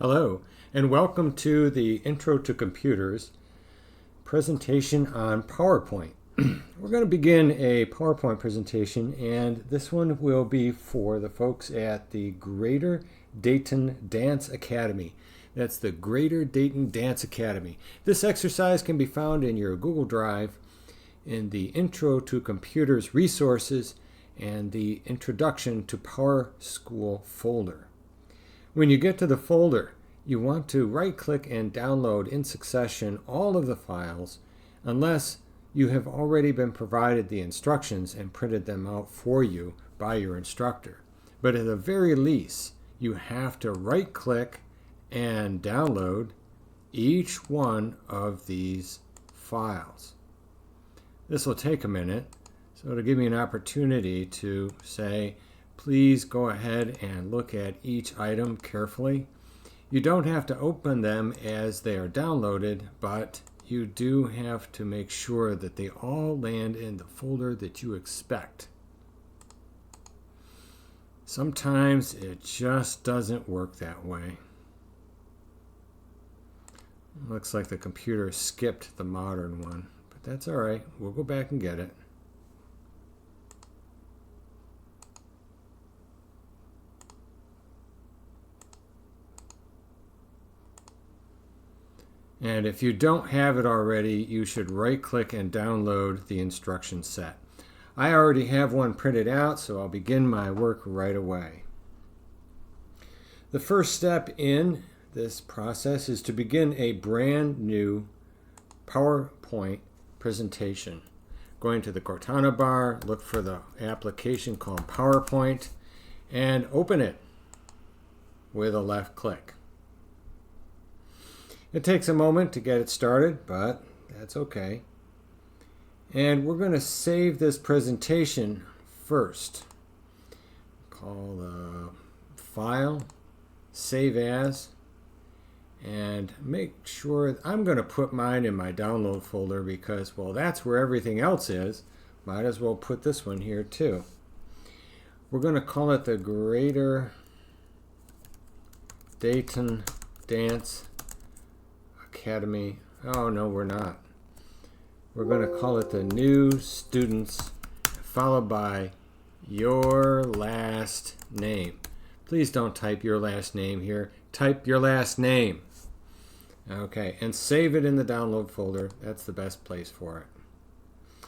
Hello, and welcome to the Intro to Computers presentation on PowerPoint. We're going to begin a PowerPoint presentation, and this one will be for the folks at the Greater Dayton Dance Academy. That's the Greater Dayton Dance Academy. This exercise can be found in your Google Drive in the Intro to Computers resources and the Introduction to PowerSchool folder. When you get to the folder, you want to right-click and download in succession all of the files unless you have already been provided the instructions and printed them out for you by your instructor. But at the very least, you have to right-click and download each one of these files. This will take a minute, so it'll give me an opportunity to say, please go ahead and look at each item carefully. You don't have to open them as they are downloaded, but you do have to make sure that they all land in the folder that you expect. Sometimes it just doesn't work that way. Looks like the computer skipped the modern one, but that's all right. We'll go back and get it. And if you don't have it already, you should right-click and download the instruction set. I already have one printed out, so I'll begin my work right away. The first step in this process is to begin a brand new PowerPoint presentation. Going to the Cortana bar, look for the application called PowerPoint, and open it with a left click. It takes a moment to get it started, but that's okay. And we're going to save this presentation first. Call the file, save as, and make sure I'm going to put mine in my download folder because, well, that's where everything else is. Might as well put this one here too. We're going to call it the Greater Dayton Dance Academy. Oh, no, we're not. We're going to call it the new students, followed by your last name. Please don't type your last name here. Type your last name. Okay, and save it in the download folder. That's the best place for it.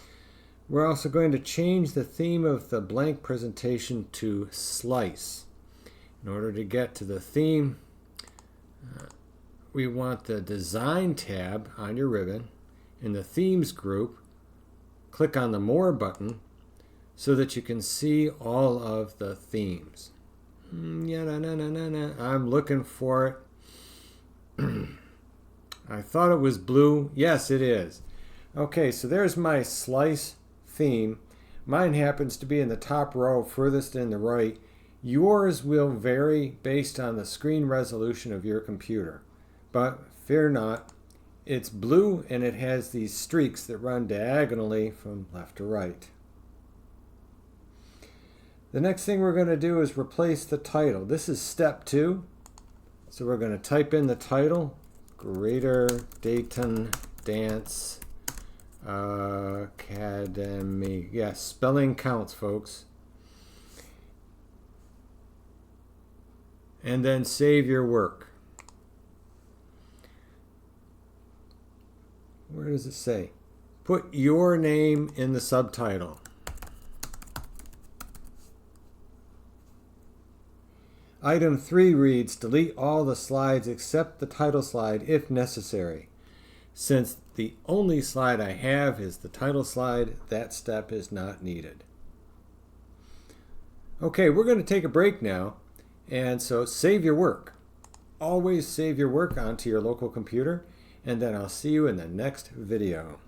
We're also going to change the theme of the blank presentation to slice. In order to get to the theme, we want the Design tab on your ribbon. In the Themes group, click on the More button so that you can see all of the themes. I'm looking for it. I thought it was blue. Yes, it is. Okay, so there's my slice theme. Mine happens to be in the top row, furthest in the right. Yours will vary based on the screen resolution of your computer. But fear not, it's blue and it has these streaks that run diagonally from left to right. The next thing we're going to do is replace the title. This is step 2. So we're going to type in the title, Greater Dayton Dance Academy. Yes, spelling counts, folks. And then save your work. Where does it say? Put your name in the subtitle. Item 3 reads, delete all the slides except the title slide if necessary. Since the only slide I have is the title slide, that step is not needed. Okay, we're going to take a break now, and so save your work. Always save your work onto your local computer. And then I'll see you in the next video.